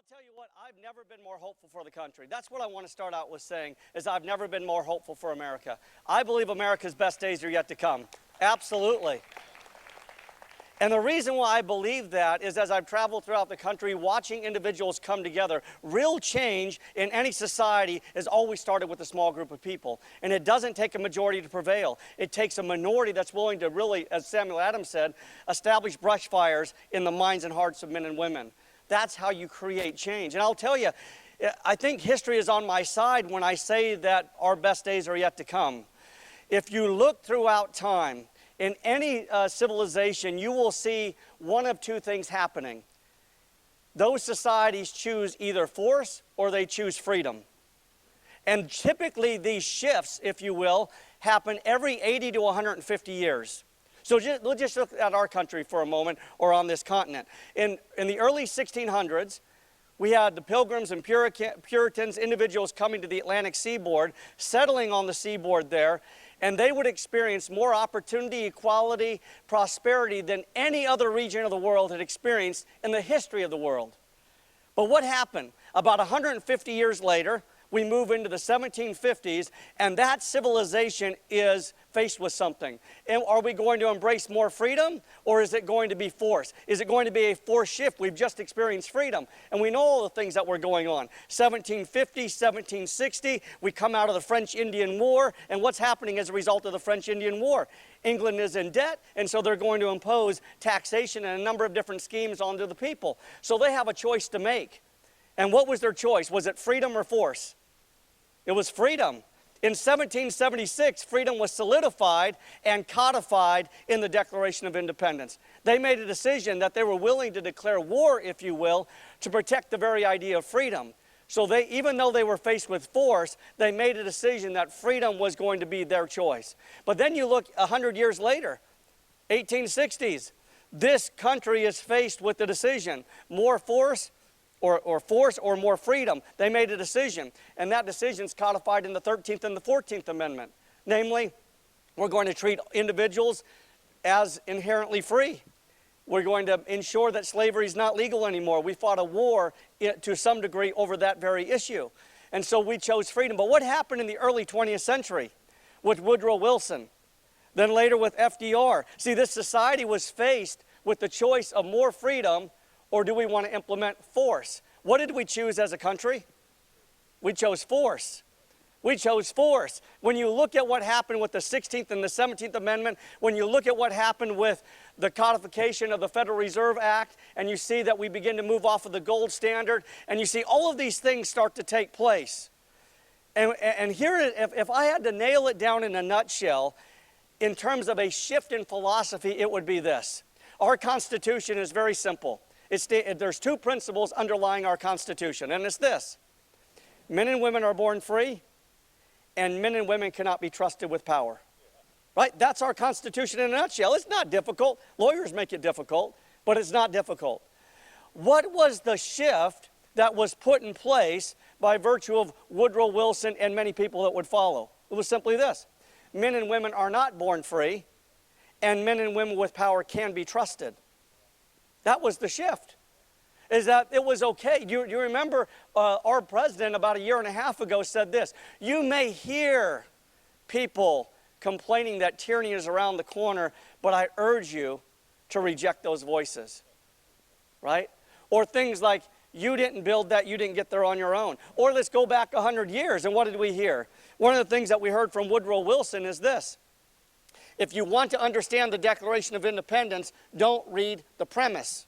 tell you what, I've never been more hopeful for the country. That's what I want to start out with saying, is I've never been more hopeful for America. I believe America's best days are yet to come. Absolutely. And the reason why I believe that is as I've traveled throughout the country watching individuals come together, real change in any society has always started with a small group of people. And it doesn't take a majority to prevail. It takes a minority that's willing to really, as Samuel Adams said, establish brush fires in the minds and hearts of men and women. That's how you create change. And I'll tell you, I think history is on my side when I say that our best days are yet to come. If you look throughout time, in any civilization, you will see one of two things happening. Those societies choose either force or they choose freedom. And typically these shifts, if you will, happen every 80 to 150 years. So we'll just look at our country for a moment, or on this continent. In the early 1600s, we had the Pilgrims and Puritans, individuals coming to the Atlantic seaboard, settling on the seaboard there, and they would experience more opportunity, equality, prosperity than any other region of the world had experienced in the history of the world. But what happened? About 150 years later, we move into the 1750s, and that civilization is faced with something. And are we going to embrace more freedom, or is it going to be force? Is it going to be a forced shift? We've just experienced freedom, and we know all the things that were going on. 1750, 1760, we come out of the French-Indian War, and what's happening as a result of the French-Indian War? England is in debt, and so they're going to impose taxation and a number of different schemes onto the people. So they have a choice to make. And what was their choice? Was it freedom or force? It was freedom. In 1776, freedom was solidified and codified in the Declaration of Independence. They made a decision that they were willing to declare war, if you will, to protect the very idea of freedom. So they, even though they were faced with force, they made a decision that freedom was going to be their choice. But then you look 100 years later, 1860s, this country is faced with the decision, more force or more freedom. They made a decision, and that decision is codified in the 13th and the 14th Amendment. Namely, we're going to treat individuals as inherently free. We're going to ensure that slavery is not legal anymore. We fought a war to some degree over that very issue. And so we chose freedom. But what happened in the early 20th century with Woodrow Wilson, then later with FDR? See, this society was faced with the choice of more freedom, or do we want to implement force? What did we choose as a country? We chose force. We chose force. When you look at what happened with the 16th and the 17th Amendment, when you look at what happened with the codification of the Federal Reserve Act, and you see that we begin to move off of the gold standard, and you see all of these things start to take place. And here, if I had to nail it down in a nutshell, in terms of a shift in philosophy, it would be this. Our Constitution is very simple. There's two principles underlying our Constitution, and it's this. Men and women are born free, and men and women cannot be trusted with power. Right? That's our Constitution in a nutshell. It's not difficult. Lawyers make it difficult, but it's not difficult. What was the shift that was put in place by virtue of Woodrow Wilson and many people that would follow? It was simply this. Men and women are not born free, and men and women with power can be trusted. That was the shift, is that it was okay. You remember our president about a year and a half ago said this: you may hear people complaining that tyranny is around the corner, but I urge you to reject those voices, right? Or things like, you didn't build that, you didn't get there on your own. Or let's go back 100 years, and what did we hear? One of the things that we heard from Woodrow Wilson is this: if you want to understand the Declaration of Independence, don't read the premise.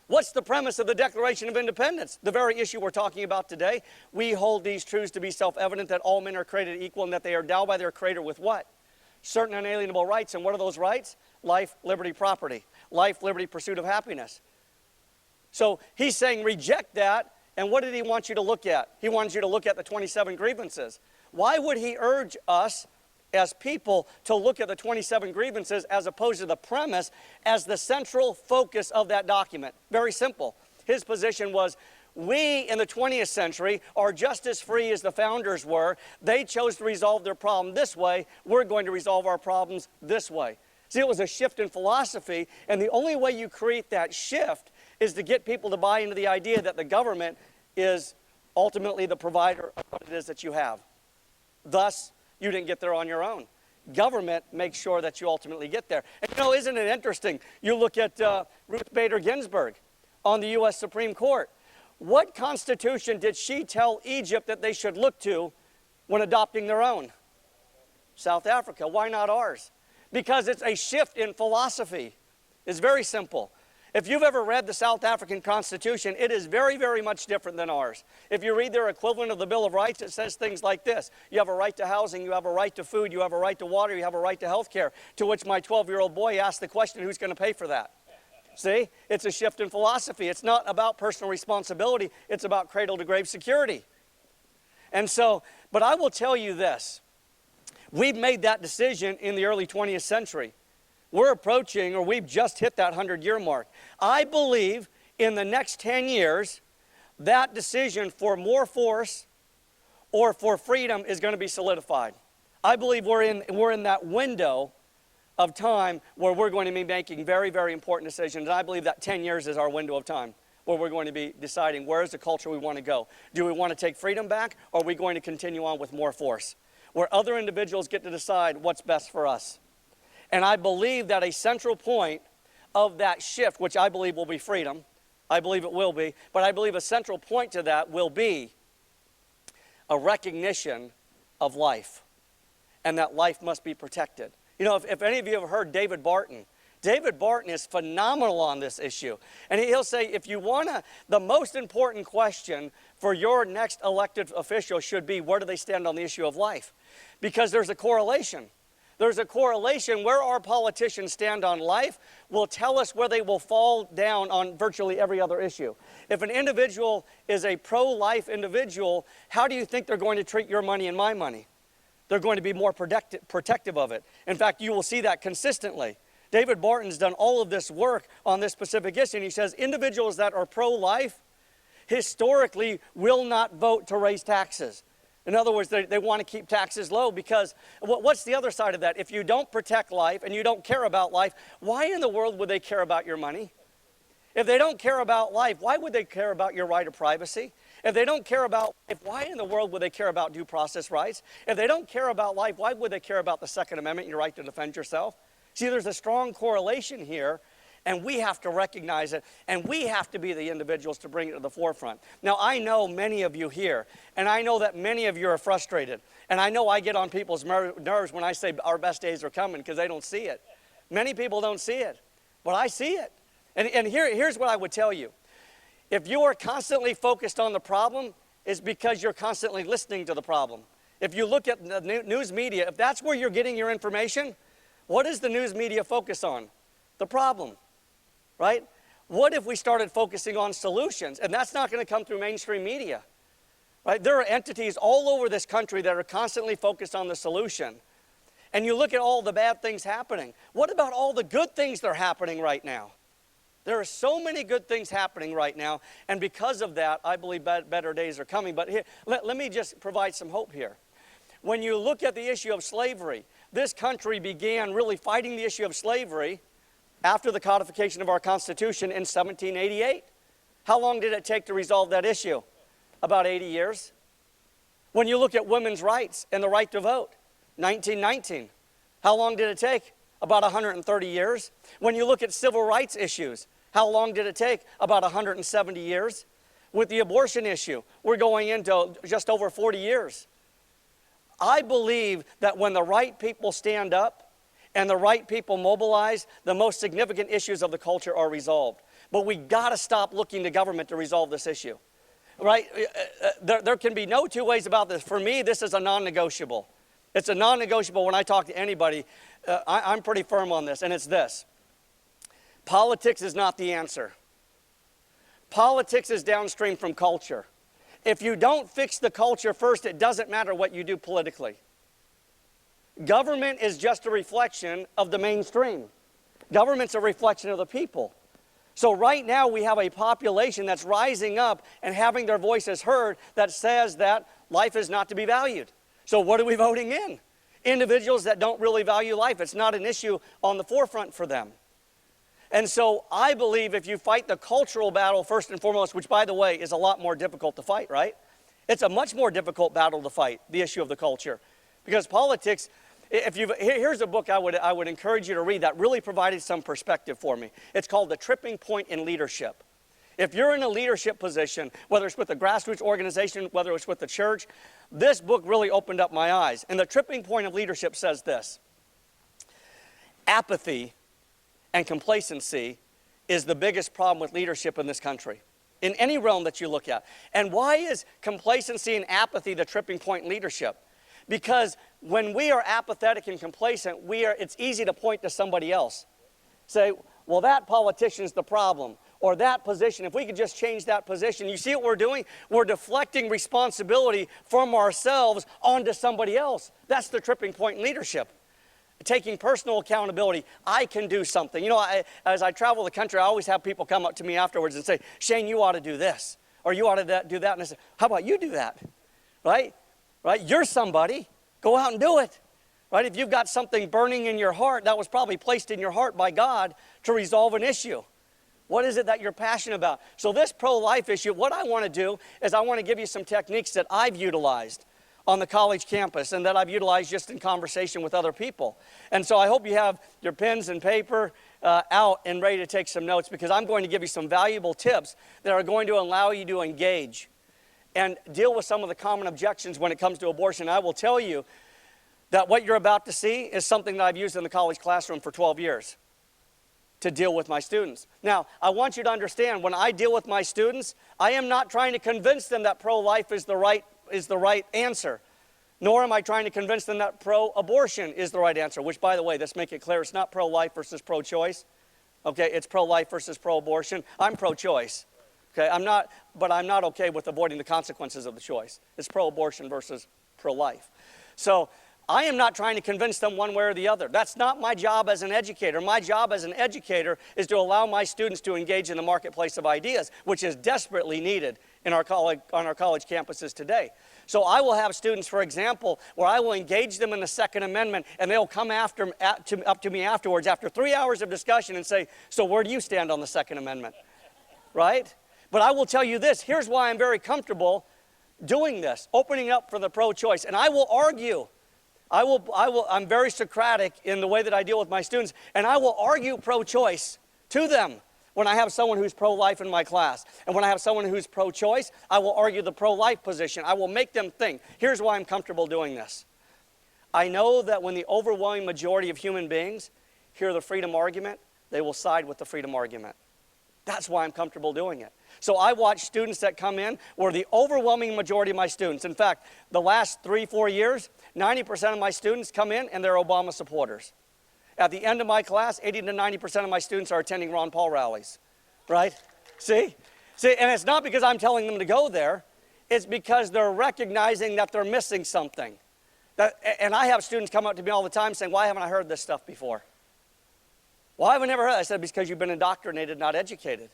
What's the premise of the Declaration of Independence? The very issue we're talking about today. We hold these truths to be self-evident, that all men are created equal and that they are endowed by their Creator with what? Certain unalienable rights. And what are those rights? Life, liberty, property. Life, liberty, pursuit of happiness. So he's saying reject that. And what did he want you to look at? He wants you to look at the 27 grievances. Why would he urge us as people to look at the 27 grievances as opposed to the premise as the central focus of that document? Very simple. His position was, we in the 20th century are just as free as the founders were. They chose to resolve their problem this way. We're going to resolve our problems this way. See, it was a shift in philosophy, and the only way you create that shift is to get people to buy into the idea that the government is ultimately the provider of what it is that you have. Thus, you didn't get there on your own. Government makes sure that you ultimately get there. And you know, isn't it interesting? You look at Ruth Bader Ginsburg on the U.S. Supreme Court. What constitution did she tell Egypt that they should look to when adopting their own? South Africa. Why not ours? Because it's a shift in philosophy. It's very simple. If you've ever read the South African Constitution, it is very, very much different than ours. If you read their equivalent of the Bill of Rights, it says things like this. You have a right to housing, you have a right to food, you have a right to water, you have a right to health care. To which my 12-year-old boy asked the question, who's going to pay for that? See, it's a shift in philosophy. It's not about personal responsibility. It's about cradle-to-grave security. And so, but I will tell you this. We've made that decision in the early 20th century. We're approaching, or we've just hit that 100-year mark. I believe in the next 10 years, that decision for more force or for freedom is going to be solidified. I believe we're in that window of time where we're going to be making very, very important decisions. And I believe that 10 years is our window of time where we're going to be deciding where is the culture we want to go. Do we want to take freedom back, or are we going to continue on with more force? Where other individuals get to decide what's best for us. And I believe that a central point of that shift, which I believe will be freedom, I believe it will be, but I believe a central point to that will be a recognition of life, and that life must be protected. You know, if any of you have heard David Barton is phenomenal on this issue. And he'll say, if you want to, the most important question for your next elected official should be, where do they stand on the issue of life? Because there's a correlation. There's a correlation. Where our politicians stand on life will tell us where they will fall down on virtually every other issue. If an individual is a pro-life individual, how do you think they're going to treat your money and my money? They're going to be more protective of it. In fact, you will see that consistently. David Barton's done all of this work on this specific issue, and he says individuals that are pro-life historically will not vote to raise taxes. In other words, they want to keep taxes low because what's the other side of that? If you don't protect life and you don't care about life, why in the world would they care about your money? If they don't care about life, why would they care about your right of privacy? If they don't care about life, why in the world would they care about due process rights? If they don't care about life, why would they care about the Second Amendment and your right to defend yourself? See, there's a strong correlation here, and we have to recognize it, and we have to be the individuals to bring it to the forefront. Now, I know many of you here, and I know that many of you are frustrated, and I know I get on people's nerves when I say our best days are coming because they don't see it. Many people don't see it, but I see it. And here's what I would tell you. If you are constantly focused on the problem, it's because you're constantly listening to the problem. If you look at the news media, if that's where you're getting your information, what does the news media focus on? The problem. Right? What if we started focusing on solutions? And that's not going to come through mainstream media. Right? There are entities all over this country that are constantly focused on the solution. And you look at all the bad things happening. What about all the good things that are happening right now? There are so many good things happening right now. And because of that, I believe better days are coming. But here, let me just provide some hope here. When you look at the issue of slavery, this country began really fighting the issue of slavery after the codification of our Constitution in 1788. How long did it take to resolve that issue? About 80 years. When you look at women's rights and the right to vote, 1919. How long did it take? About 130 years. When you look at civil rights issues, how long did it take? About 170 years. With the abortion issue, we're going into just over 40 years. I believe that when the right people stand up, and the right people mobilize, the most significant issues of the culture are resolved. But we got to stop looking to government to resolve this issue. Right? There can be no two ways about this. For me, this is a non-negotiable. It's a non-negotiable when I talk to anybody. I'm pretty firm on this, and it's this. Politics is not the answer. Politics is downstream from culture. If you don't fix the culture first, it doesn't matter what you do politically. Government is just a reflection of the mainstream. Government's a reflection of the people. So right now we have a population that's rising up and having their voices heard that says that life is not to be valued. So what are we voting in? Individuals that don't really value life. It's not an issue on the forefront for them. And so I believe if you fight the cultural battle first and foremost, which by the way is a lot more difficult to fight, right? It's a much more difficult battle to fight, the issue of the culture. Because politics, here's a book I would encourage you to read that really provided some perspective for me. It's called The Tripping Point in Leadership. If you're in a leadership position, whether it's with a grassroots organization, whether it's with the church, this book really opened up my eyes. And The Tripping Point of Leadership says this: apathy and complacency is the biggest problem with leadership in this country, in any realm that you look at. And why is complacency and apathy the tripping point in leadership? Because when we are apathetic and complacent, it's easy to point to somebody else. Say, well, that politician's the problem, or that position. If we could just change that position. You see what we're doing? We're deflecting responsibility from ourselves onto somebody else. That's the tripping point in leadership. Taking personal accountability. I can do something. You know, as I travel the country, I always have people come up to me afterwards and say, Shane, you ought to do this, or you ought to do that. And I say, how about you do that? Right? Right? You're somebody. Go out and do it. Right? If you've got something burning in your heart, that was probably placed in your heart by God to resolve an issue. What is it that you're passionate about? So this pro-life issue, what I want to do is I want to give you some techniques that I've utilized on the college campus and that I've utilized just in conversation with other people. And so I hope you have your pens and paper out and ready to take some notes, because I'm going to give you some valuable tips that are going to allow you to engage and deal with some of the common objections when it comes to abortion. I will tell you that what you're about to see is something that I've used in the college classroom for 12 years to deal with my students. Now, I want you to understand, when I deal with my students, I am not trying to convince them that pro-life is the right answer, nor am I trying to convince them that pro-abortion is the right answer, which, by the way, let's make it clear, it's not pro-life versus pro-choice. Okay, it's pro-life versus pro-abortion. I'm pro-choice. Okay, I'm not okay with avoiding the consequences of the choice. It's pro-abortion versus pro-life. So I am not trying to convince them one way or the other. That's not my job as an educator. My job as an educator is to allow my students to engage in the marketplace of ideas, which is desperately needed on our college campuses today. So I will have students, for example, where I will engage them in the Second Amendment, and they'll come up to me afterwards after 3 hours of discussion and say, so where do you stand on the Second Amendment? Right? But I will tell you this, here's why I'm very comfortable doing this, opening up for the pro-choice. And I will argue, I'm very Socratic in the way that I deal with my students, and I will argue pro-choice to them when I have someone who's pro-life in my class. And when I have someone who's pro-choice, I will argue the pro-life position. I will make them think. Here's why I'm comfortable doing this. I know that when the overwhelming majority of human beings hear the freedom argument, they will side with the freedom argument. That's why I'm comfortable doing it. So I watch students that come in where the overwhelming majority of my students, in fact, the last 3-4 years, 90% of my students come in and they're Obama supporters. At the end of my class, 80 to 90% of my students are attending Ron Paul rallies, right? See, and it's not because I'm telling them to go there. It's because they're recognizing that they're missing something. And I have students come up to me all the time saying, why haven't I heard this stuff before? Why have I never heard it? I said, because you've been indoctrinated, not educated,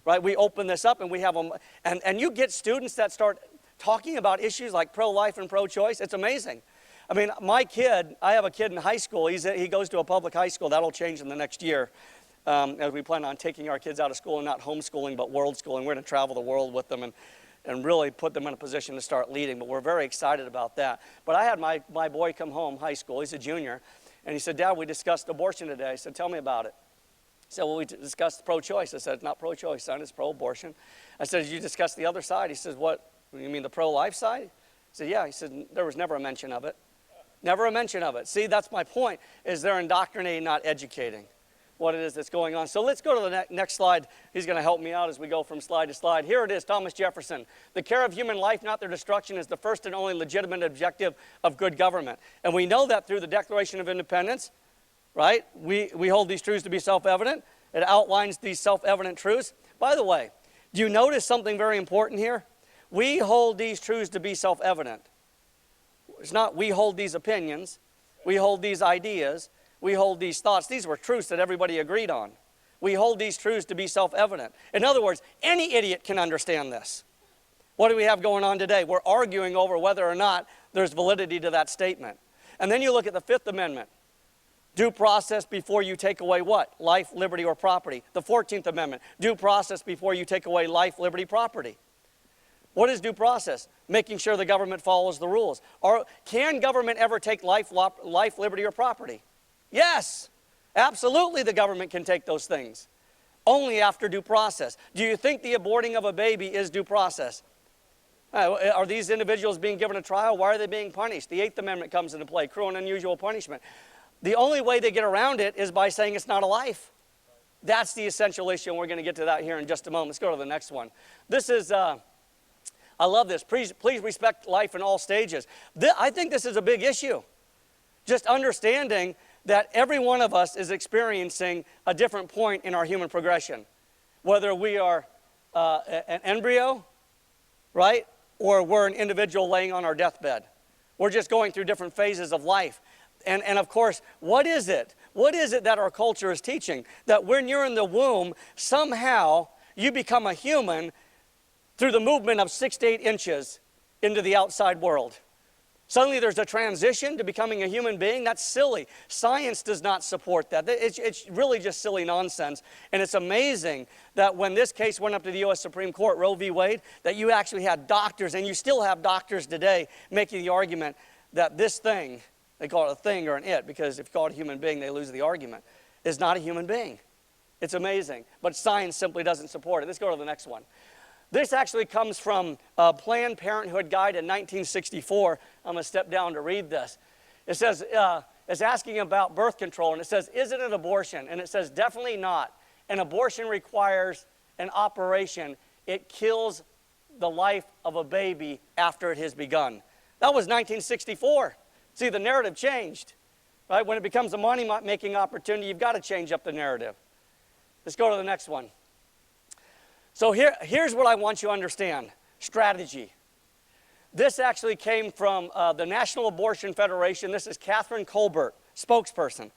right? We open this up and we have them, and you get students that start talking about issues like pro-life and pro-choice. It's amazing. I mean, I have a kid in high school. He goes to a public high school. That'll change in the next year as we plan on taking our kids out of school and not homeschooling, but world schooling. We're going to travel the world with them and really put them in a position to start leading. But we're very excited about that. But I had my boy come home, high school. He's a junior. And he said, Dad, we discussed abortion today. I said, tell me about it. He said, well, we discussed pro-choice. I said, it's not pro-choice, son. It's pro-abortion. I said, did you discuss the other side? He says, what, you mean the pro-life side? I said, yeah. He said, there was never a mention of it. Never a mention of it. See, that's my point, is they're indoctrinating, not educating what it is that's going on. So let's go to the next slide. He's going to help me out as we go from slide to slide. Here it is, Thomas Jefferson. The care of human life, not their destruction, is the first and only legitimate objective of good government. And we know that through the Declaration of Independence, right? We hold these truths to be self-evident. It outlines these self-evident truths. By the way, do you notice something very important here? We hold these truths to be self-evident. It's not we hold these opinions, we hold these ideas, we hold these thoughts. These were truths that everybody agreed on. We hold these truths to be self-evident. In other words, any idiot can understand this. What do we have going on today? We're arguing over whether or not there's validity to that statement. And then you look at the Fifth Amendment. Due process before you take away what? Life, liberty, or property. The 14th Amendment, due process before you take away life, liberty, property. What is due process? Making sure the government follows the rules. Or can government ever take life, liberty, or property? Yes, absolutely the government can take those things. Only after due process. Do you think the aborting of a baby is due process? Are these individuals being given a trial? Why are they being punished? The 8th Amendment comes into play, cruel and unusual punishment. The only way they get around it is by saying it's not a life. That's the essential issue, and we're going to get to that here in just a moment. Let's go to the next one. This is, I love this. Please respect life in all stages. I think this is a big issue. Just understanding that every one of us is experiencing a different point in our human progression. Whether we are an embryo, right, or we're an individual laying on our deathbed. We're just going through different phases of life. And of course, what is it? What is it that our culture is teaching? That when you're in the womb, somehow you become a human through the movement of 6 to 8 inches into the outside world. Suddenly there's a transition to becoming a human being. That's silly. Science does not support that. It's really just silly nonsense. And it's amazing that when this case went up to the U.S. Supreme Court, Roe v. Wade, that you actually had doctors, and you still have doctors today, making the argument that this thing, they call it a thing or an it, because if you call it a human being, they lose the argument, is not a human being. It's amazing. But science simply doesn't support it. Let's go to the next one. This actually comes from a Planned Parenthood guide in 1964. I'm going to step down to read this. It says, it's asking about birth control, and it says, is it an abortion? And it says, definitely not. An abortion requires an operation. It kills the life of a baby after it has begun. That was 1964. See, the narrative changed. Right? When it becomes a money-making opportunity, you've got to change up the narrative. Let's go to the next one. So here's what I want you to understand. Strategy. This actually came from the National Abortion Federation. This is Catherine Colbert, spokesperson.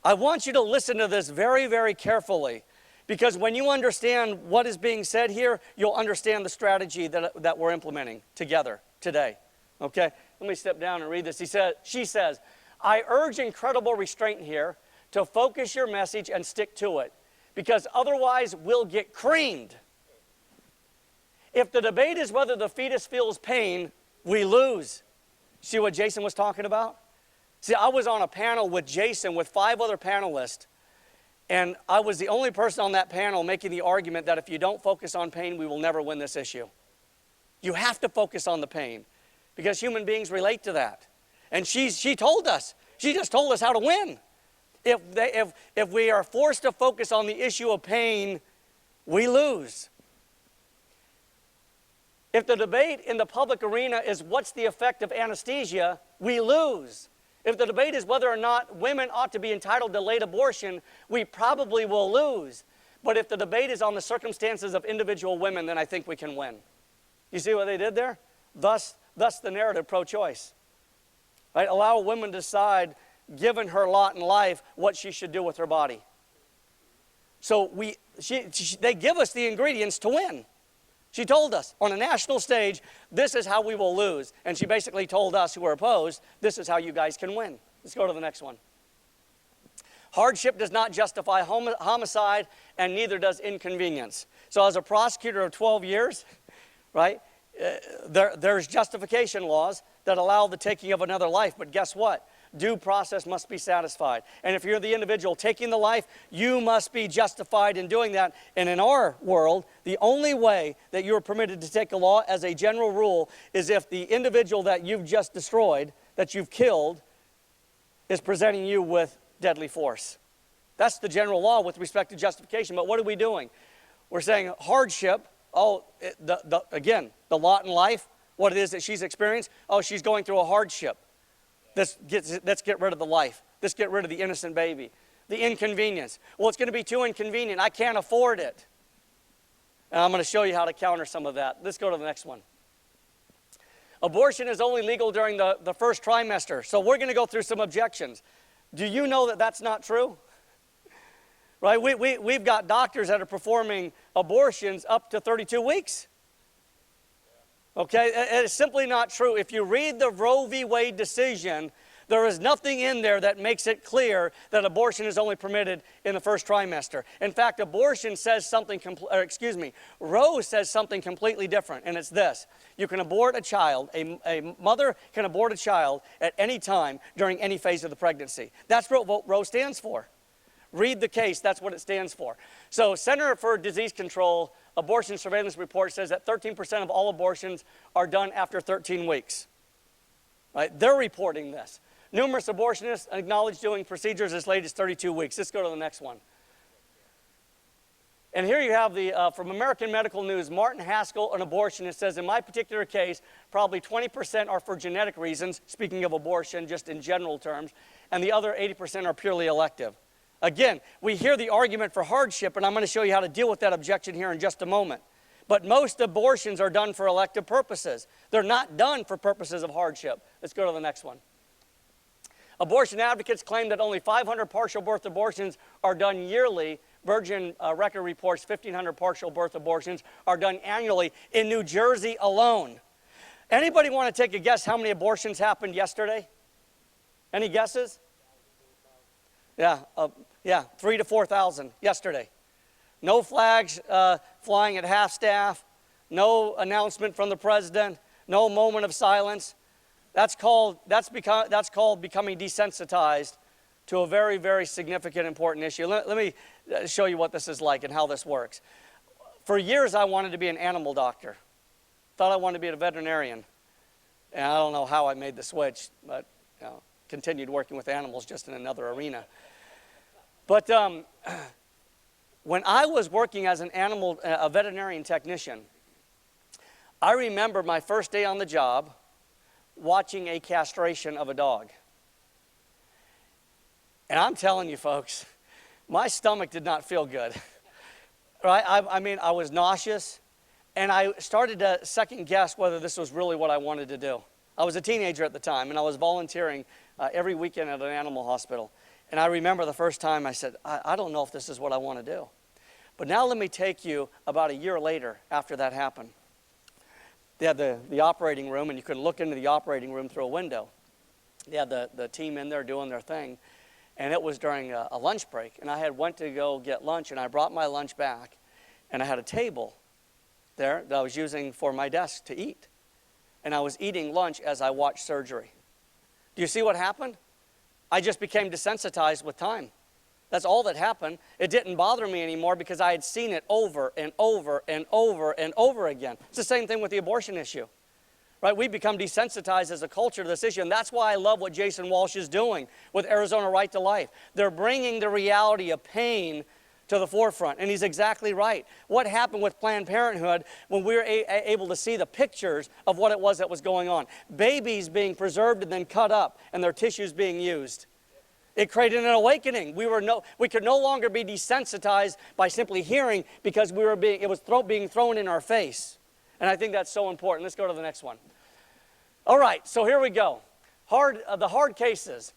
I want you to listen to this very, very carefully, because when you understand what is being said here, you'll understand the strategy that we're implementing together today. Okay? Let me step down and read this. She says, I urge incredible restraint here to focus your message and stick to it, because otherwise we'll get creamed. If the debate is whether the fetus feels pain, we lose. See what Jason was talking about? See, I was on a panel with Jason with 5 other panelists, and I was the only person on that panel making the argument that if you don't focus on pain, we will never win this issue. You have to focus on the pain, because human beings relate to that. And she told us. She just told us how to win. If we are forced to focus on the issue of pain, we lose. If the debate in the public arena is what's the effect of anesthesia, we lose. If the debate is whether or not women ought to be entitled to late abortion, we probably will lose. But if the debate is on the circumstances of individual women, then I think we can win. You see what they did there? Thus the narrative pro-choice. Right? Allow a woman to decide, given her lot in life, what she should do with her body. So they give us the ingredients to win. She told us on a national stage, this is how we will lose. And she basically told us who were opposed, this is how you guys can win. Let's go to the next one. Hardship does not justify homicide, and neither does inconvenience. So as a prosecutor of 12 years, right, there's justification laws that allow the taking of another life. But guess what? Due process must be satisfied. And if you're the individual taking the life, you must be justified in doing that. And in our world, the only way that you're permitted to take a law as a general rule is if the individual that you've just destroyed, that you've killed, is presenting you with deadly force. That's the general law with respect to justification. But what are we doing? We're saying hardship. Again, the lot in life, what it is that she's experienced. Oh, she's going through a hardship. Let's get rid of the life. Let's get rid of the innocent baby. The inconvenience. Well, it's going to be too inconvenient. I can't afford it. And I'm going to show you how to counter some of that. Let's go to the next one. Abortion is only legal during the first trimester. So we're going to go through some objections. Do you know that that's not true? Right? We've got doctors that are performing abortions up to 32 weeks. Okay, it's simply not true. If you read the Roe v. Wade decision, There is nothing in there that makes it clear that abortion is only permitted in the first trimester. In fact, abortion says something, Roe says something completely different, and it's this. You can abort a child, a mother can abort a child at any time during any phase of the pregnancy. That's what Roe stands for. Read the case, that's what it stands for. So Center for Disease Control Abortion Surveillance Report says that 13% of all abortions are done after 13 weeks. Right? They're reporting this. Numerous abortionists acknowledge doing procedures as late as 32 weeks. Let's go to the next one. And here you have from American Medical News, Martin Haskell, an abortionist, says, in my particular case, probably 20% are for genetic reasons, speaking of abortion just in general terms, and the other 80% are purely elective. Again, we hear the argument for hardship, and I'm going to show you how to deal with that objection here in just a moment. But most abortions are done for elective purposes. They're not done for purposes of hardship. Let's go to the next one. Abortion advocates claim that only 500 partial birth abortions are done yearly. Virgin Record reports 1,500 partial birth abortions are done annually in New Jersey alone. Anybody want to take a guess how many abortions happened yesterday? Any guesses? Yeah, 3,000 to 4,000 yesterday. No flags flying at half-staff, no announcement from the president, no moment of silence. That's called becoming desensitized to a very, very significant, important issue. Let me show you what this is like and how this works. For years, I wanted to be an animal doctor. Thought I wanted to be a veterinarian. And I don't know how I made the switch, but continued working with animals just in another arena. But when I was working as a veterinarian technician, I remember my first day on the job watching a castration of a dog. And I'm telling you, folks, my stomach did not feel good. Right? I mean, I was nauseous, and I started to second guess whether this was really what I wanted to do. I was a teenager at the time, and I was volunteering every weekend at an animal hospital. And I remember the first time I said, I don't know if this is what I want to do. But now let me take you about a year later after that happened. They had the operating room, and you could look into the operating room through a window. They had the team in there doing their thing. And it was during a lunch break. And I had went to go get lunch, and I brought my lunch back. And I had a table there that I was using for my desk to eat. And I was eating lunch as I watched surgery. Do you see what happened? I just became desensitized with time. That's all that happened. It didn't bother me anymore because I had seen it over and over and over and over again. It's the same thing with the abortion issue. Right? We become desensitized as a culture to this issue, and that's why I love what Jason Walsh is doing with Arizona Right to Life. They're bringing the reality of pain to the forefront, and he's exactly right. What happened with Planned Parenthood when we were able to see the pictures of what it was that was going on? Babies being preserved and then cut up, and their tissues being used. It created an awakening. We could no longer be desensitized by simply hearing because it was being thrown in our face. And I think that's so important. Let's go to the next one. All right, so here we go. The hard cases.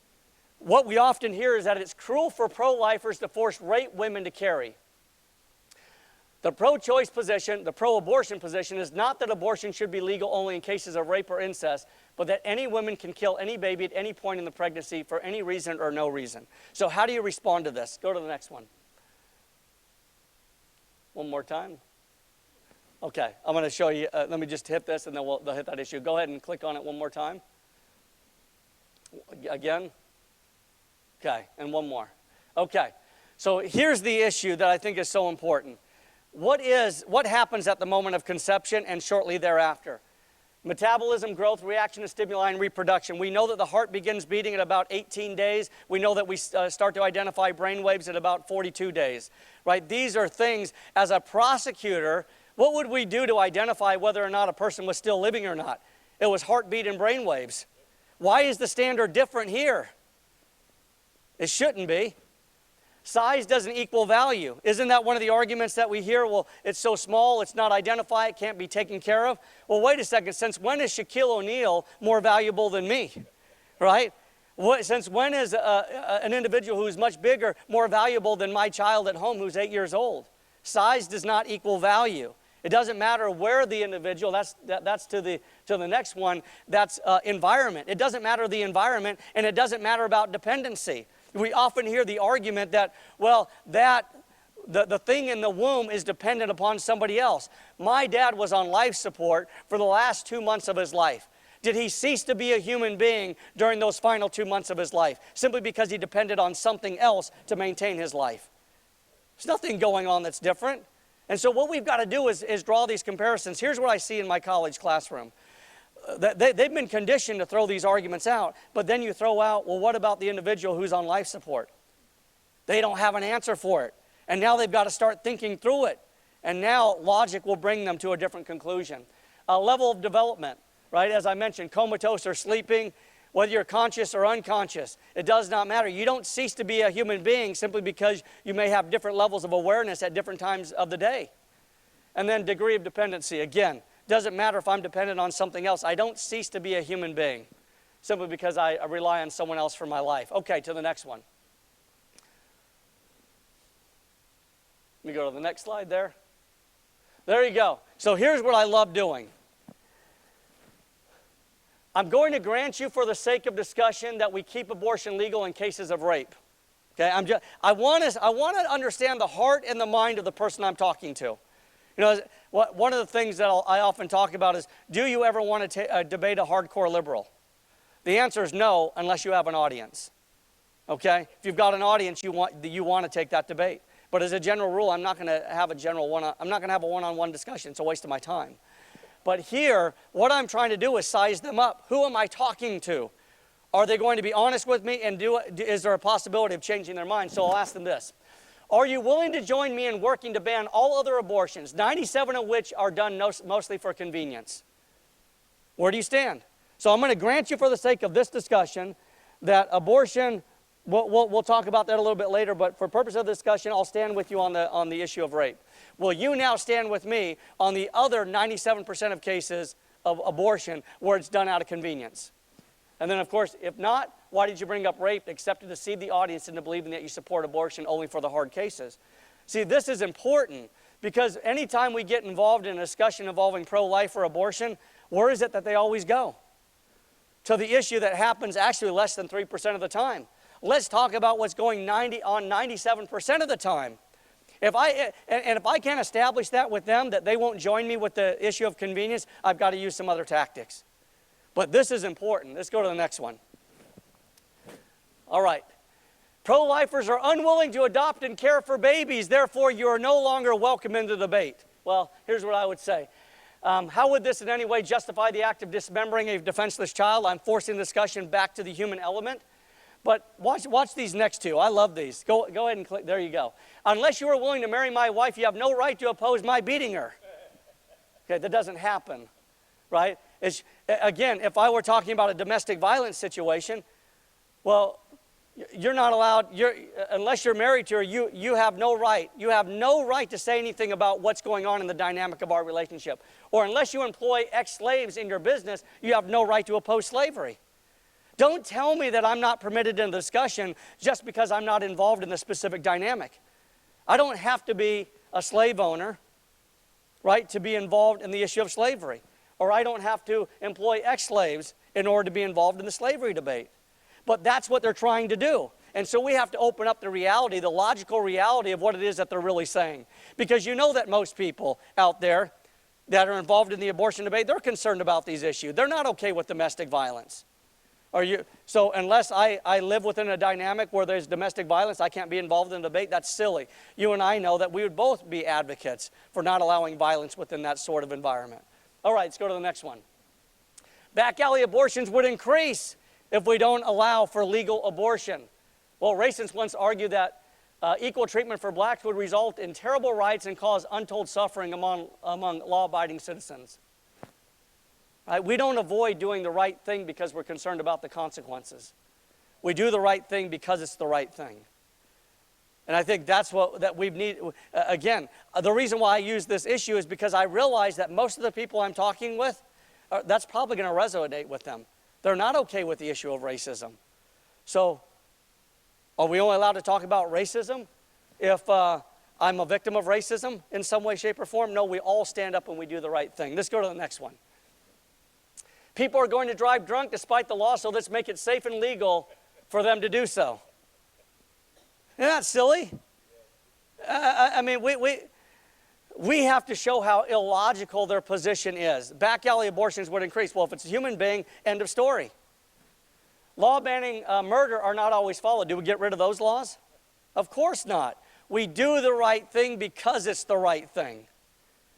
What we often hear is that it's cruel for pro-lifers to force rape women to carry. The pro-choice position, the pro-abortion position, is not that abortion should be legal only in cases of rape or incest, but that any woman can kill any baby at any point in the pregnancy for any reason or no reason. So how do you respond to this? Go to the next one. One more time. Okay, I'm going to show you. Let me just hit this, and then we'll hit that issue. Go ahead and click on it one more time. Again. Okay, and one more. Okay, so here's the issue that I think is so important. What happens at the moment of conception and shortly thereafter? Metabolism, growth, reaction to stimuli, and reproduction. We know that the heart begins beating at about 18 days. We know that we start to identify brain waves at about 42 days. Right? These are things, as a prosecutor, what would we do to identify whether or not a person was still living or not? It was heartbeat and brain waves. Why is the standard different here? It shouldn't be. Size doesn't equal value. Isn't that one of the arguments that we hear? Well, it's so small, it's not identified, it can't be taken care of. Well, wait a second. Since when is Shaquille O'Neal more valuable than me? Right? Since when is an individual who's much bigger more valuable than my child at home who's 8 years old? Size does not equal value. It doesn't matter where the individual, that's to the next one, that's environment. It doesn't matter the environment, and it doesn't matter about dependency. We often hear the argument that, well, the thing in the womb is dependent upon somebody else. My dad was on life support for the last 2 months of his life. Did he cease to be a human being during those final 2 months of his life simply because he depended on something else to maintain his life? There's nothing going on that's different. And so what we've got to do is draw these comparisons. Here's what I see in my college classroom. They've been conditioned to throw these arguments out, but then you throw out, well, what about the individual who's on life support? They don't have an answer for it. And now they've got to start thinking through it. And now logic will bring them to a different conclusion. A level of development, right? As I mentioned, comatose or sleeping, whether you're conscious or unconscious, it does not matter. You don't cease to be a human being simply because you may have different levels of awareness at different times of the day. And then degree of dependency. Again, doesn't matter if I'm dependent on something else. I don't cease to be a human being simply because I rely on someone else for my life. Okay, to the next one. Let me go to the next slide there. There you go. So here's what I love doing. I'm going to grant you for the sake of discussion that we keep abortion legal in cases of rape. Okay, I want to understand the heart and the mind of the person I'm talking to. You know, one of the things that I often talk about is, do you ever want to debate a hardcore liberal? The answer is no, unless you have an audience. Okay, if you've got an audience, you want to take that debate. But as a general rule, I'm not going to have a one-on-one discussion. It's a waste of my time. But here, what I'm trying to do is size them up. Who am I talking to? Are they going to be honest with me? And is there a possibility of changing their mind? So I'll ask them this. Are you willing to join me in working to ban all other abortions, 97 of which are done mostly for convenience? Where do you stand? So I'm going to grant you for the sake of this discussion that abortion, we'll talk about that a little bit later, but for purpose of the discussion, I'll stand with you on the issue of rape. Will you now stand with me on the other 97% of cases of abortion where it's done out of convenience? And then, of course, if not, why did you bring up rape except to deceive the audience into believing that you support abortion only for the hard cases? See, this is important because anytime we get involved in a discussion involving pro-life or abortion, where is it that they always go? To the issue that happens actually less than 3% of the time. Let's talk about what's going on 97% of the time. If I can't establish that with them, that they won't join me with the issue of convenience, I've got to use some other tactics. But this is important. Let's go to the next one. All right. Pro-lifers are unwilling to adopt and care for babies. Therefore, you are no longer welcome in the debate. Well, here's what I would say. How would this in any way justify the act of dismembering a defenseless child? I'm forcing the discussion back to the human element. But watch these next two. I love these. Go ahead and click. There you go. Unless you are willing to marry my wife, you have no right to oppose my beating her. Okay, that doesn't happen, right? Again, if I were talking about a domestic violence situation, well, you're not allowed, unless you're married to her, you have no right. You have no right to say anything about what's going on in the dynamic of our relationship. Or unless you employ ex-slaves in your business, you have no right to oppose slavery. Don't tell me that I'm not permitted in the discussion just because I'm not involved in the specific dynamic. I don't have to be a slave owner, right, to be involved in the issue of slavery. Or I don't have to employ ex-slaves in order to be involved in the slavery debate. But that's what they're trying to do. And so we have to open up the reality, the logical reality of what it is that they're really saying. Because you know that most people out there that are involved in the abortion debate, they're concerned about these issues. They're not okay with domestic violence. So unless I live within a dynamic where there's domestic violence, I can't be involved in the debate. That's silly. You and I know that we would both be advocates for not allowing violence within that sort of environment. All right, let's go to the next one. Back alley abortions would increase if we don't allow for legal abortion. Well, racists once argued that equal treatment for blacks would result in terrible rights and cause untold suffering among law-abiding citizens. Right? We don't avoid doing the right thing because we're concerned about the consequences. We do the right thing because it's the right thing. And I think that's what we need. Again, the reason why I use this issue is because I realize that most of the people I'm talking with, that's probably going to resonate with them. They're not okay with the issue of racism. So, are we only allowed to talk about racism if I'm a victim of racism in some way, shape, or form? No, we all stand up and we do the right thing. Let's go to the next one. People are going to drive drunk despite the law, so let's make it safe and legal for them to do so. Isn't that silly? I mean, we have to show how illogical their position is. Back alley abortions would increase. Well, if it's a human being, end of story. Law banning murder are not always followed. Do we get rid of those laws? Of course not. We do the right thing because it's the right thing.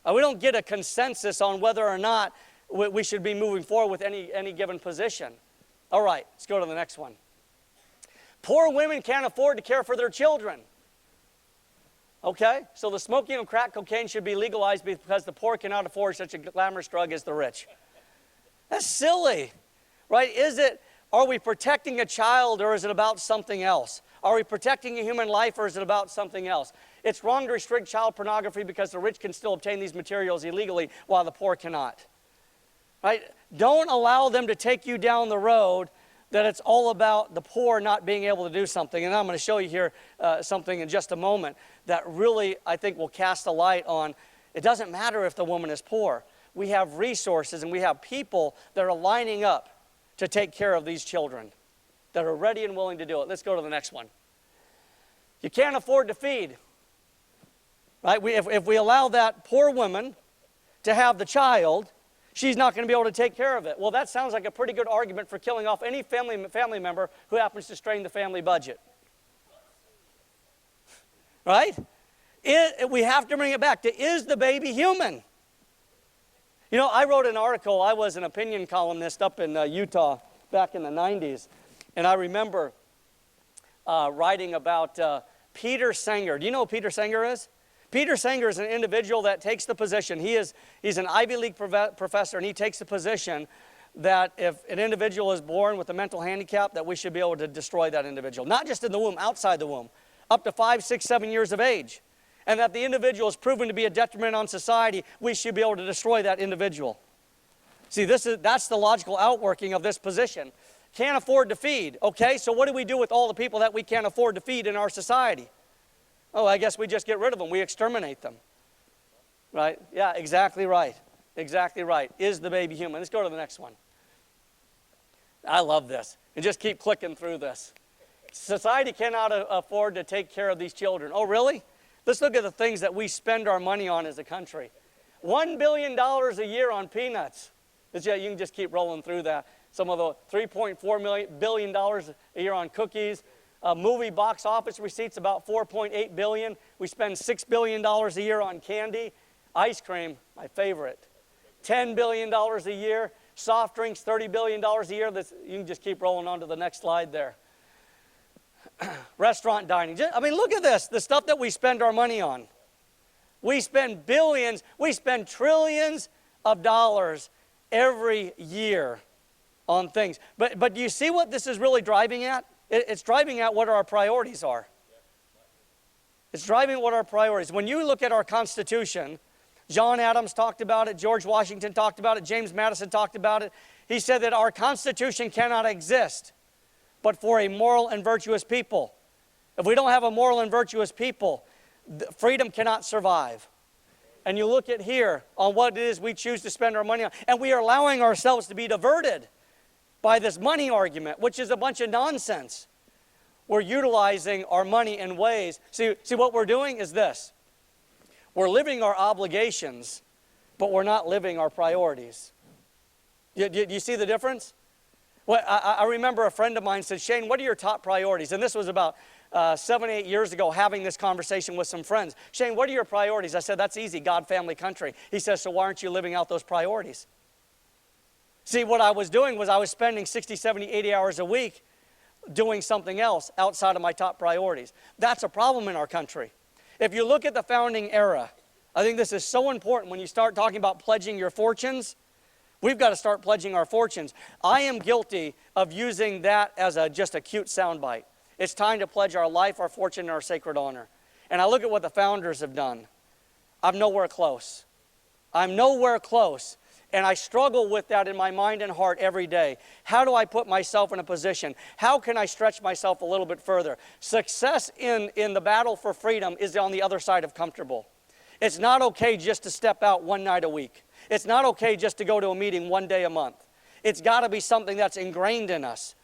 We don't get a consensus on whether or not we should be moving forward with any given position. All right, let's go to the next one. Poor women can't afford to care for their children. Okay, so the smoking of crack cocaine should be legalized because the poor cannot afford such a glamorous drug as the rich. That's silly, right? Are we protecting a child, or is it about something else? Are we protecting a human life, or is it about something else? It's wrong to restrict child pornography because the rich can still obtain these materials illegally while the poor cannot. Right? Don't allow them to take you down the road that it's all about the poor not being able to do something. And I'm going to show you here something in just a moment that really, I think, will cast a light on it doesn't matter if the woman is poor. We have resources and we have people that are lining up to take care of these children, that are ready and willing to do it. Let's go to the next one. You can't afford to feed. Right? If we allow that poor woman to have the child, she's not going to be able to take care of it. Well, that sounds like a pretty good argument for killing off any family member who happens to strain the family budget. Right? We have to bring it back to, is the baby human? You know, I wrote an article. I was an opinion columnist up in Utah back in the 90s. And I remember writing about Peter Sanger. Do you know who Peter Sanger is? Peter Sanger is an individual that takes the position. He's an Ivy League professor, and he takes the position that if an individual is born with a mental handicap, that we should be able to destroy that individual. Not just in the womb, outside the womb, up to 5, 6, 7 years of age. And that the individual is proven to be a detriment on society, we should be able to destroy that individual. See, that's the logical outworking of this position. Can't afford to feed. Okay, so what do we do with all the people that we can't afford to feed in our society? Oh, I guess we just get rid of them. We exterminate them. Right? Yeah, exactly right. Exactly right. Is the baby human? Let's go to the next one. I love this. And just keep clicking through this. Society cannot afford to take care of these children. Oh, really? Let's look at the things that we spend our money on as a country. $1 billion a year on peanuts. You can just keep rolling through that. Some of the $3.4 billion a year on cookies. Movie box office receipts, about $4.8 billion. We spend $6 billion a year on candy. Ice cream, my favorite. $10 billion a year. Soft drinks, $30 billion a year. You can just keep rolling on to the next slide there. Restaurant dining. I mean, look at this, the stuff that we spend our money on. We spend billions, we spend trillions of dollars every year on things. But do you see what this is really driving at? It's driving at what our priorities are. It's driving at what our priorities. When you look at our Constitution, John Adams talked about it, George Washington talked about it, James Madison talked about it. He said that our Constitution cannot exist but for a moral and virtuous people. If we don't have a moral and virtuous people, freedom cannot survive. And you look at here on what it is we choose to spend our money on, and we are allowing ourselves to be diverted by this money argument, which is a bunch of nonsense. We're utilizing our money in ways. See what we're doing is this. We're living our obligations, but we're not living our priorities. Do you see the difference? Well, I remember a friend of mine said, Shane, what are your top priorities? And this was about 7, 8 years ago, having this conversation with some friends. Shane, what are your priorities? I said, that's easy, God, family, country. He says, so why aren't you living out those priorities? See, what I was doing was I was spending 60, 70, 80 hours a week doing something else outside of my top priorities. That's a problem in our country. If you look at the founding era, I think this is so important when you start talking about pledging your fortunes. We've got to start pledging our fortunes. I am guilty of using that as just a cute soundbite. It's time to pledge our life, our fortune, and our sacred honor. And I look at what the founders have done. I'm nowhere close. I'm nowhere close. And I struggle with that in my mind and heart every day. How do I put myself in a position? How can I stretch myself a little bit further? Success in the battle for freedom is on the other side of comfortable. It's not okay just to step out one night a week. It's not okay just to go to a meeting one day a month. It's got to be something that's ingrained in us,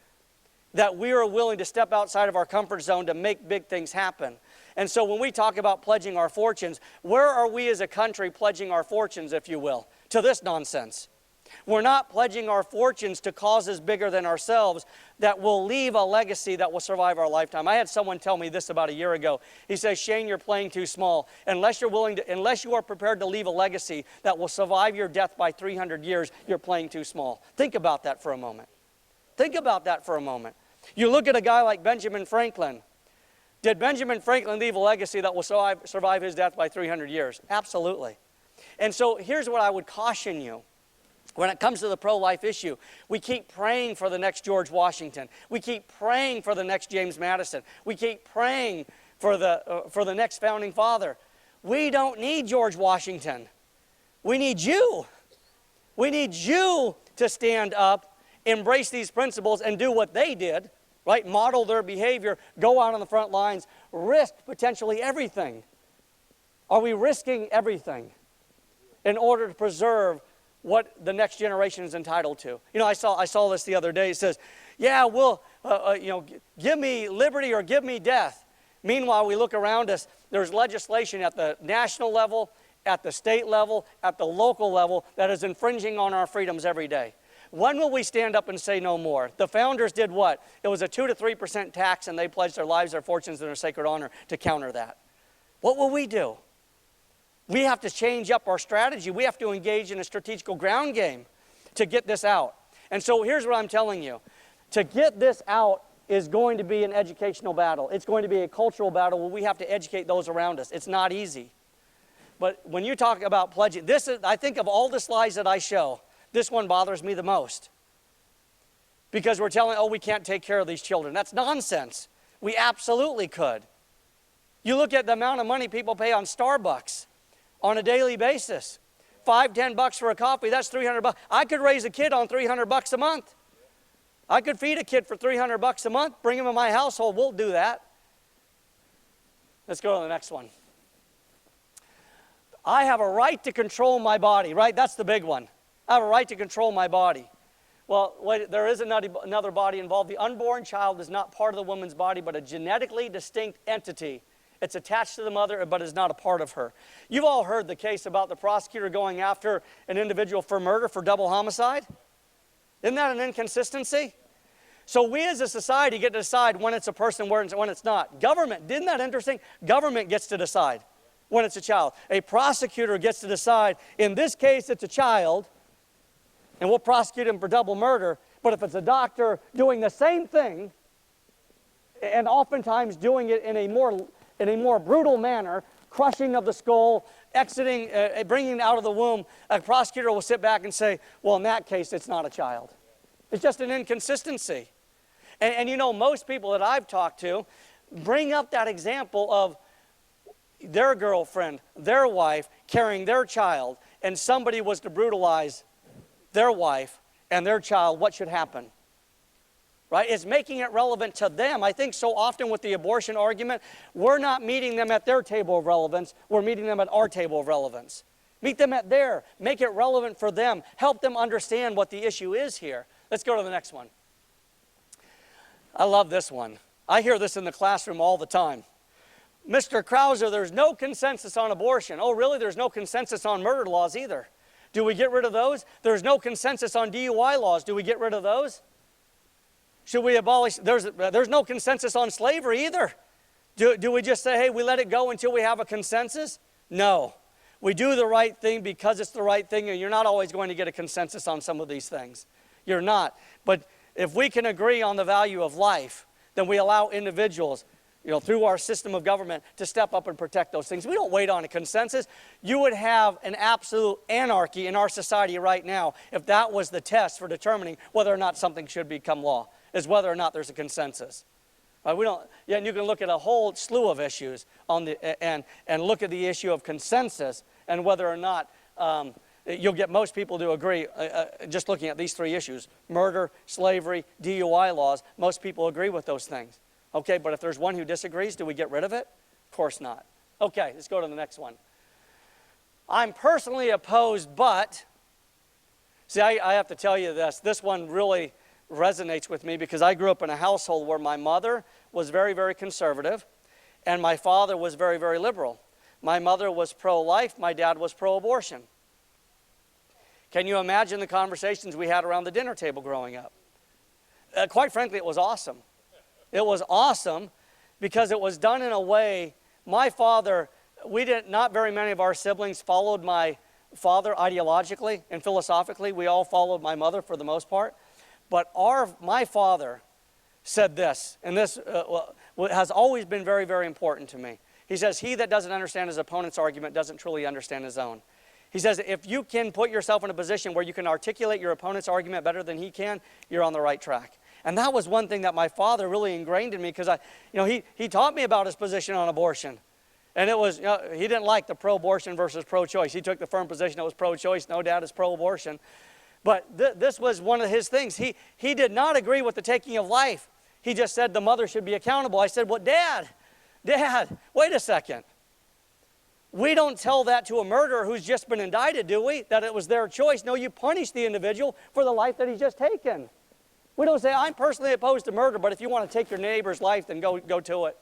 that we are willing to step outside of our comfort zone to make big things happen. And so when we talk about pledging our fortunes, where are we as a country pledging our fortunes, if you will, to this nonsense? We're not pledging our fortunes to causes bigger than ourselves that will leave a legacy that will survive our lifetime. I had someone tell me this about a year ago. He says, Shane, you're playing too small. Unless you are prepared to leave a legacy that will survive your death by 300 years, you're playing too small. Think about that for a moment. Think about that for a moment. You look at a guy like Benjamin Franklin. Did Benjamin Franklin leave a legacy that will survive his death by 300 years? Absolutely. And so here's what I would caution you. When it comes to the pro-life issue, we keep praying for the next George Washington. We keep praying for the next James Madison. We keep praying for the next founding father. We don't need George Washington. We need you. We need you to stand up, embrace these principles, and do what they did, right? Model their behavior, go out on the front lines, risk potentially everything. Are we risking everything in order to preserve what the next generation is entitled to? You know, I saw this the other day. It says, yeah, well, give me liberty or give me death. Meanwhile, we look around us, there's legislation at the national level, at the state level, at the local level that is infringing on our freedoms every day. When will we stand up and say no more? The founders did what? It was a 2 to 3% tax, and they pledged their lives, their fortunes, and their sacred honor to counter that. What will we do? We have to change up our strategy. We have to engage in a strategical ground game to get this out. And so here's what I'm telling you. To get this out is going to be an educational battle. It's going to be a cultural battle where we have to educate those around us. It's not easy. But when you talk about pledging, I think of all the slides that I show, this one bothers me the most. Because we're telling, we can't take care of these children. That's nonsense. We absolutely could. You look at the amount of money people pay on Starbucks on a daily basis. $5, $10 for a coffee, that's $300. I could raise a kid on $300 a month. I could feed a kid for $300 a month, bring him in my household, we'll do that. Let's go to the next one. I have a right to control my body, right? That's the big one. I have a right to control my body. Well, wait, there is another body involved. The unborn child is not part of the woman's body, but a genetically distinct entity. It's attached to the mother, but is not a part of her. You've all heard the case about the prosecutor going after an individual for murder, for double homicide. Isn't that an inconsistency? So we as a society get to decide when it's a person, when it's not. Government, isn't that interesting? Government gets to decide when it's a child. A prosecutor gets to decide, in this case it's a child, and we'll prosecute him for double murder, but if it's a doctor doing the same thing, and oftentimes doing it in a more brutal manner, crushing of the skull, exiting, bringing it out of the womb, a prosecutor will sit back and say, well, in that case, it's not a child. It's just an inconsistency. And you know, most people that I've talked to bring up that example of their girlfriend, their wife, carrying their child, and somebody was to brutalize their wife and their child. What should happen? Right? It's making it relevant to them. I think so often with the abortion argument, we're not meeting them at their table of relevance. We're meeting them at our table of relevance. Meet them at their. Make it relevant for them. Help them understand what the issue is here. Let's go to the next one. I love this one. I hear this in the classroom all the time. Mr. Krauser, there's no consensus on abortion. Oh, really? There's no consensus on murder laws either. Do we get rid of those? There's no consensus on DUI laws. Do we get rid of those? Should we abolish? There's no consensus on slavery either. Do we just say, hey, we let it go until we have a consensus? No. We do the right thing because it's the right thing, and you're not always going to get a consensus on some of these things. You're not. But if we can agree on the value of life, then we allow individuals, through our system of government, to step up and protect those things. We don't wait on a consensus. You would have an absolute anarchy in our society right now if that was the test for determining whether or not something should become law, is whether or not there's a consensus. And you can look at a whole slew of issues and look at the issue of consensus and whether or not you'll get most people to agree, just looking at these three issues, murder, slavery, DUI laws, most people agree with those things. Okay, but if there's one who disagrees, do we get rid of it? Of course not. Okay, let's go to the next one. I'm personally opposed, but, see, I have to tell you this. This one really resonates with me because I grew up in a household where my mother was very, very conservative and my father was very, very liberal. My mother was pro-life, my dad was pro-abortion. Can you imagine the conversations we had around the dinner table growing up? Quite frankly, it was awesome. It was awesome because it was done in a way, my father, not very many of our siblings followed my father ideologically and philosophically. We all followed my mother for the most part. But my father said this, and this has always been very, very important to me. He says, he that doesn't understand his opponent's argument doesn't truly understand his own. He says, if you can put yourself in a position where you can articulate your opponent's argument better than he can, you're on the right track. And that was one thing that my father really ingrained in me because he taught me about his position on abortion. And it was, he didn't like the pro-abortion versus pro-choice. He took the firm position it was pro-choice. No, Dad is pro-abortion. But this was one of his things. He did not agree with the taking of life. He just said the mother should be accountable. I said, well, Dad, wait a second. We don't tell that to a murderer who's just been indicted, do we? That it was their choice. No, you punish the individual for the life that he's just taken. We don't say, I'm personally opposed to murder, but if you want to take your neighbor's life, then go to it.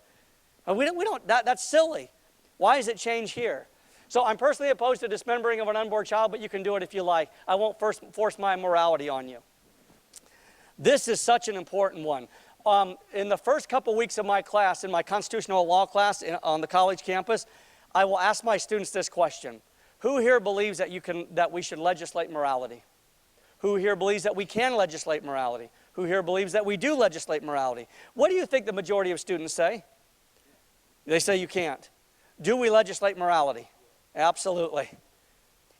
And that's silly. Why does it change here? So I'm personally opposed to dismembering of an unborn child, but you can do it if you like. I won't force my morality on you. This is such an important one. In the first couple weeks of my class, in my constitutional law class on the college campus, I will ask my students this question. Who here believes that we should legislate morality? Who here believes that we can legislate morality? Who here believes that we do legislate morality? What do you think the majority of students say? They say you can't. Do we legislate morality? Absolutely.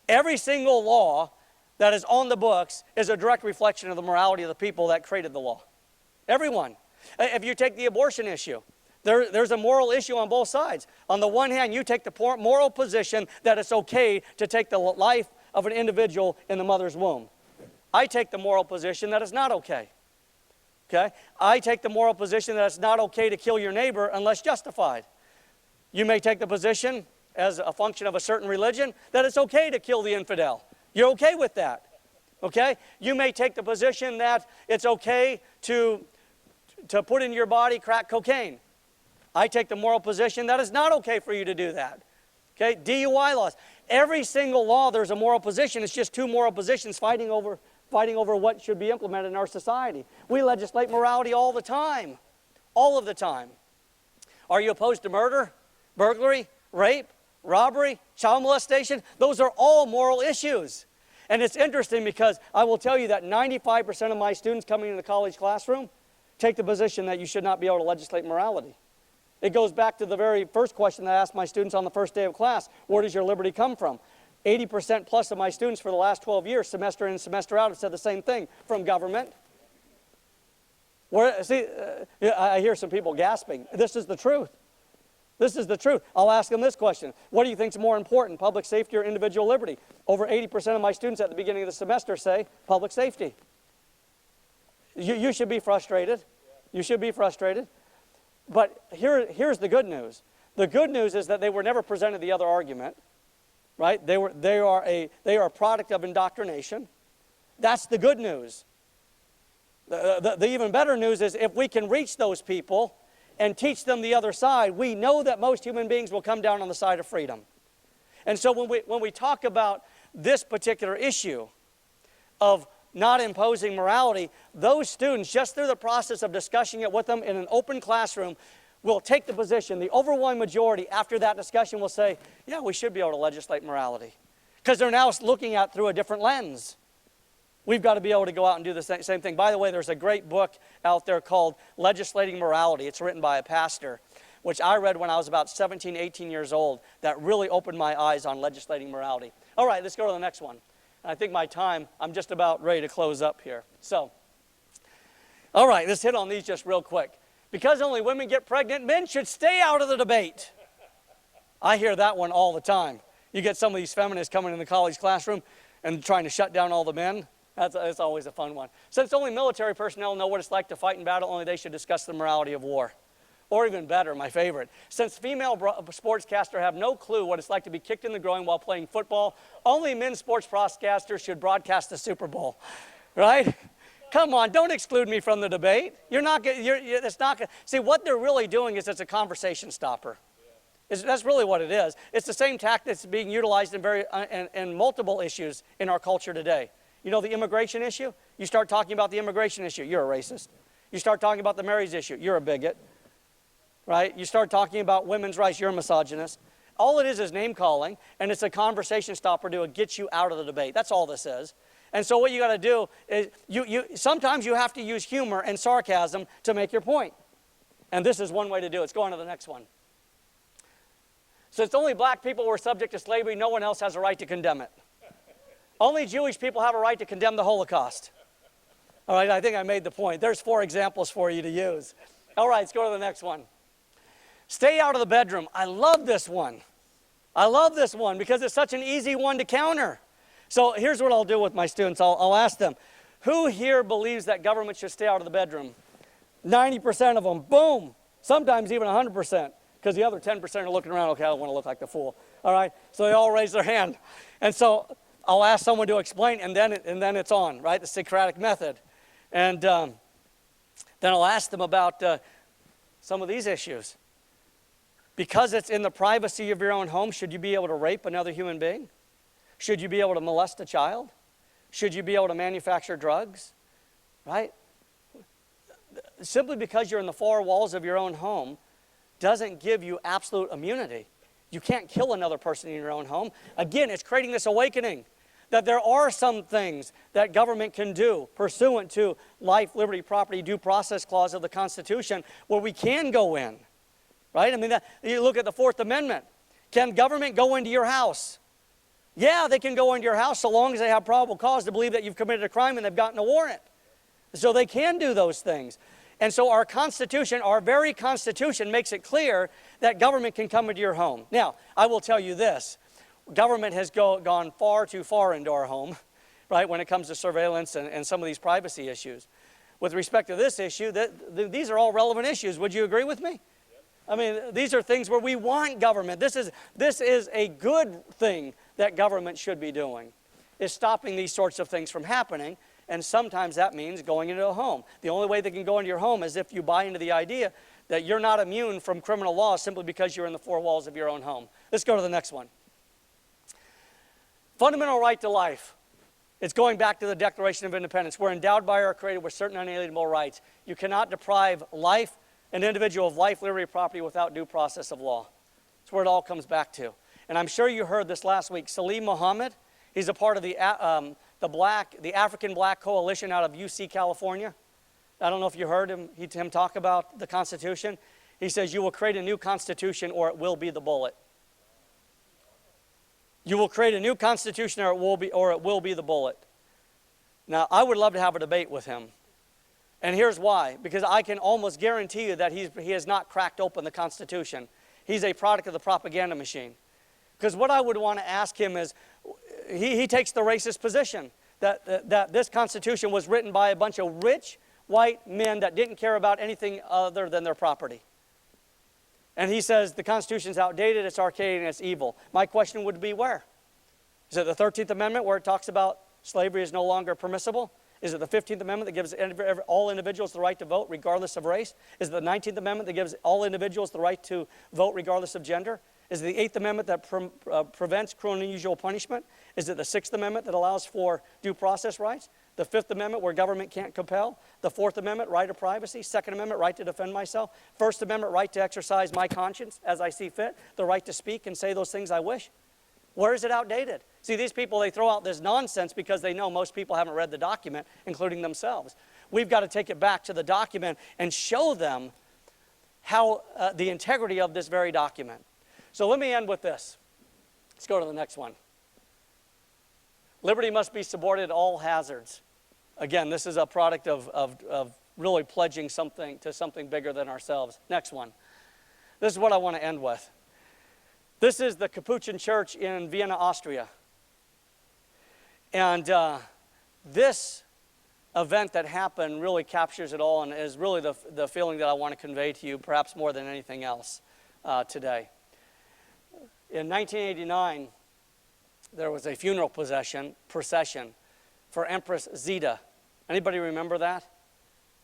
Every single law that is on the books is a direct reflection of the morality of the people that created the law. Everyone. If you take the abortion issue, there's a moral issue on both sides. On the one hand, you take the moral position that it's okay to take the life of an individual in the mother's womb. I take the moral position that it's not okay. Okay? I take the moral position that it's not okay to kill your neighbor unless justified. You may take the position as a function of a certain religion that it's okay to kill the infidel. You're okay with that. Okay? You may take the position that it's okay to put in your body crack cocaine. I take the moral position that it's not okay for you to do that. Okay? DUI laws. Every single law there's a moral position. It's just two moral positions fighting over what should be implemented in our society. We legislate morality all the time. All of the time. Are you opposed to murder, burglary, rape, robbery, child molestation? Those are all moral issues. And it's interesting because I will tell you that 95% of my students coming into the college classroom take the position that you should not be able to legislate morality. It goes back to the very first question that I asked my students on the first day of class. Where does your liberty come from? 80% plus of my students for the last 12 years, semester in and semester out, have said the same thing. From government. I hear some people gasping. This is the truth. This is the truth. I'll ask them this question. What do you think is more important, public safety or individual liberty? Over 80% of my students at the beginning of the semester say public safety. You should be frustrated. You should be frustrated. But here's the good news. The good news is that they were never presented the other argument, right? They are a product of indoctrination. That's the good news. The even better news is if we can reach those people and teach them the other side, we know that most human beings will come down on the side of freedom. And so when we talk about this particular issue of not imposing morality, those students, just through the process of discussing it with them in an open classroom, will take the position. The overwhelming majority after that discussion will say, yeah, we should be able to legislate morality. Because they're now looking at it through a different lens. We've got to be able to go out and do the same thing. By the way, there's a great book out there called Legislating Morality. It's written by a pastor, which I read when I was about 17, 18 years old, that really opened my eyes on legislating morality. All right, let's go to the next one. I think I'm just about ready to close up here. So, all right, let's hit on these just real quick. Because only women get pregnant, men should stay out of the debate. I hear that one all the time. You get some of these feminists coming in the college classroom, and trying to shut down all the men. That's always a fun one. Since only military personnel know what it's like to fight in battle, only they should discuss the morality of war. Or even better, my favorite. Since female sportscasters have no clue what it's like to be kicked in the groin while playing football, only men's sports broadcasters should broadcast the Super Bowl. Right? Come on, don't exclude me from the debate. It's not gonna, see, what they're really doing is it's a conversation stopper. That's really what it is. It's the same tactic that's being utilized in multiple issues in our culture today. You know the immigration issue? You start talking about the immigration issue, you're a racist. You start talking about the marriage issue, you're a bigot. Right? You start talking about women's rights, you're a misogynist. All it is name calling, and it's a conversation stopper to get you out of the debate. That's all this is. And so what you got to do is, sometimes you have to use humor and sarcasm to make your point. And this is one way to do it. Let's go on to the next one. Since only black people were subject to slavery, no one else has a right to condemn it. Only Jewish people have a right to condemn the Holocaust. All right, I think I made the point. There's 4 examples for you to use. All right, let's go to the next one. Stay out of the bedroom. I love this one. I love this one because it's such an easy one to counter. So here's what I'll do with my students. I'll ask them, who here believes that government should stay out of the bedroom? 90% of them, boom. Sometimes even 100%, because the other 10% are looking around, okay, I don't want to look like the fool. All right, so they all raise their hand. And so I'll ask someone to explain, and then it's on, right, the Socratic method. And then I'll ask them about some of these issues. Because it's in the privacy of your own home, should you be able to rape another human being? Should you be able to molest a child? Should you be able to manufacture drugs? Right? Simply because you're in the 4 walls of your own home doesn't give you absolute immunity. You can't kill another person in your own home. Again, it's creating this awakening that there are some things that government can do pursuant to life, liberty, property, due process clause of the Constitution where we can go in. Right? I mean, you look at the 4th Amendment. Can government go into your house? Yeah, they can go into your house so long as they have probable cause to believe that you've committed a crime and they've gotten a warrant. So they can do those things. And so our Constitution, our very Constitution, makes it clear that government can come into your home. Now, I will tell you this. Government has gone far too far into our home, right, when it comes to surveillance and some of these privacy issues. With respect to this issue, these are all relevant issues. Would you agree with me? I mean, these are things where we want government. This is a good thing that government should be doing, is stopping these sorts of things from happening, and sometimes that means going into a home. The only way they can go into your home is if you buy into the idea that you're not immune from criminal law simply because you're in the 4 walls of your own home. Let's go to the next one. Fundamental right to life. It's going back to the Declaration of Independence. We're endowed by our Creator with certain unalienable rights. You cannot deprive an individual of life, liberty, property without due process of law. That's where it all comes back to. And I'm sure you heard this last week. Salim Muhammad, he's a part of the African Black Coalition out of UC, California. I don't know if you heard him talk about the Constitution. He says, you will create a new Constitution or it will be the bullet. You will create a new Constitution or it will be the bullet. Now, I would love to have a debate with him. And here's why. Because I can almost guarantee you that he has not cracked open the Constitution. He's a product of the propaganda machine. Because what I would want to ask him is, he takes the racist position that this Constitution was written by a bunch of rich white men that didn't care about anything other than their property. And he says the Constitution's outdated, it's archaic, and it's evil. My question would be where? Is it the 13th Amendment where it talks about slavery is no longer permissible? Is it the 15th Amendment that gives all individuals the right to vote regardless of race? Is it the 19th Amendment that gives all individuals the right to vote regardless of gender? Is it the 8th Amendment that prevents cruel and unusual punishment? Is it the 6th Amendment that allows for due process rights? The 5th Amendment where government can't compel? The 4th Amendment, right of privacy? 2nd Amendment, right to defend myself? 1st Amendment, right to exercise my conscience as I see fit? The right to speak and say those things I wish? Where is it outdated? See, these people, they throw out this nonsense because they know most people haven't read the document, including themselves. We've got to take it back to the document and show them how the integrity of this very document. So let me end with this. Let's go to the next one. Liberty must be subordinate to all hazards. Again, this is a product of really pledging something to something bigger than ourselves. Next one. This is what I want to end with. This is the Capuchin Church in Vienna, Austria. And this event that happened really captures it all and is really the feeling that I want to convey to you, perhaps more than anything else today. In 1989, there was a funeral procession for Empress Zita. Anybody remember that?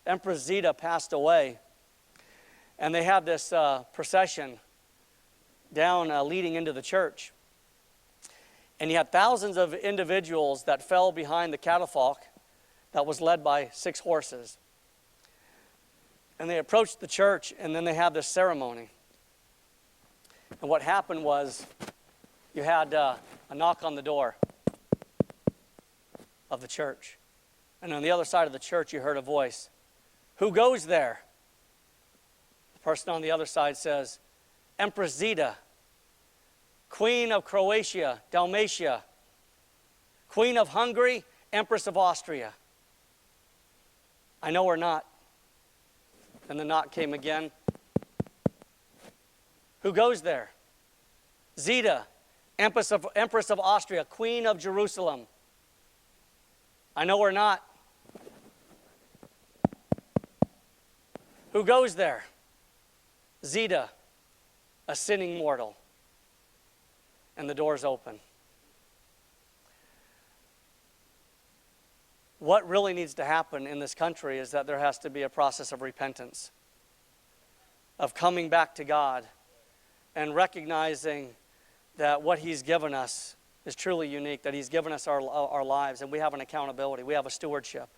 Empress Zita passed away, and they had this procession down leading into the church. And you had thousands of individuals that fell behind the catafalque that was led by 6 horses. And they approached the church, and then they had this ceremony. And what happened was you had a knock on the door of the church. And on the other side of the church, you heard a voice. Who goes there? The person on the other side says, Empress Zita, Queen of Croatia, Dalmatia, Queen of Hungary, Empress of Austria. I know her not. And the knock came again. Who goes there? Zita, Empress of Austria, Queen of Jerusalem. I know her not. Who goes there? Zita, a sinning mortal. And the door's open. What really needs to happen in this country is that there has to be a process of repentance, of coming back to God and recognizing that what He's given us is truly unique, that He's given us our lives, and we have an accountability, we have a stewardship.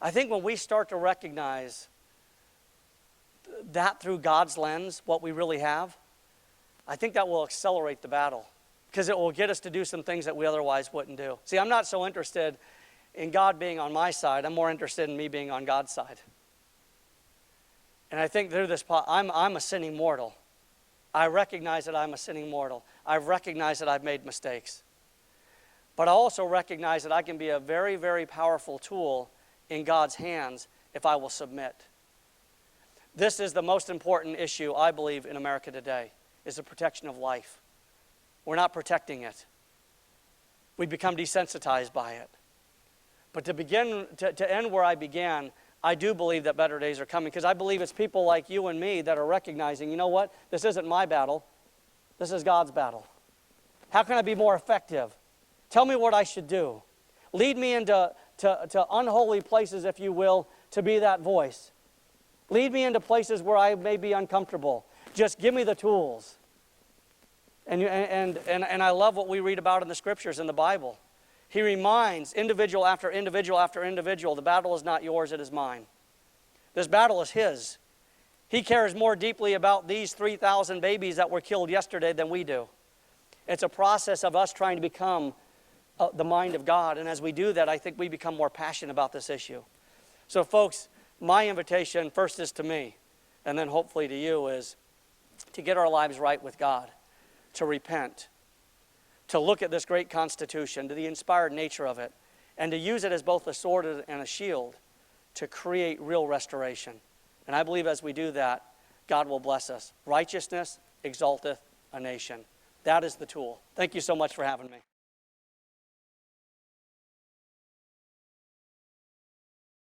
I think when we start to recognize that through God's lens, what we really have, I think that will accelerate the battle, because it will get us to do some things that we otherwise wouldn't do. See, I'm not so interested in God being on my side. I'm more interested in me being on God's side. And I think through this, I'm a sinning mortal. I recognize that I'm a sinning mortal. I recognize that I've made mistakes. But I also recognize that I can be a very, very powerful tool in God's hands if I will submit. This is the most important issue, I believe, in America today, is the protection of life. We're not protecting it. We become desensitized by it. But to end where I began, I do believe that better days are coming, because I believe it's people like you and me that are recognizing, you know what, this isn't my battle, this is God's battle. How can I be more effective? Tell me what I should do. Lead me into unholy places, if you will, to be that voice. Lead me into places where I may be uncomfortable. Just give me the tools. And I love what we read about in the Scriptures, in the Bible. He reminds individual after individual after individual, the battle is not yours, it is mine. This battle is His. He cares more deeply about these 3,000 babies that were killed yesterday than we do. It's a process of us trying to become the mind of God. And as we do that, I think we become more passionate about this issue. So folks, my invitation first is to me, and then hopefully to you, is to get our lives right with God, to repent, to look at this great Constitution, to the inspired nature of it, and to use it as both a sword and a shield to create real restoration. And I believe as we do that, God will bless us. Righteousness exalteth a nation. That is the tool. Thank you so much for having me.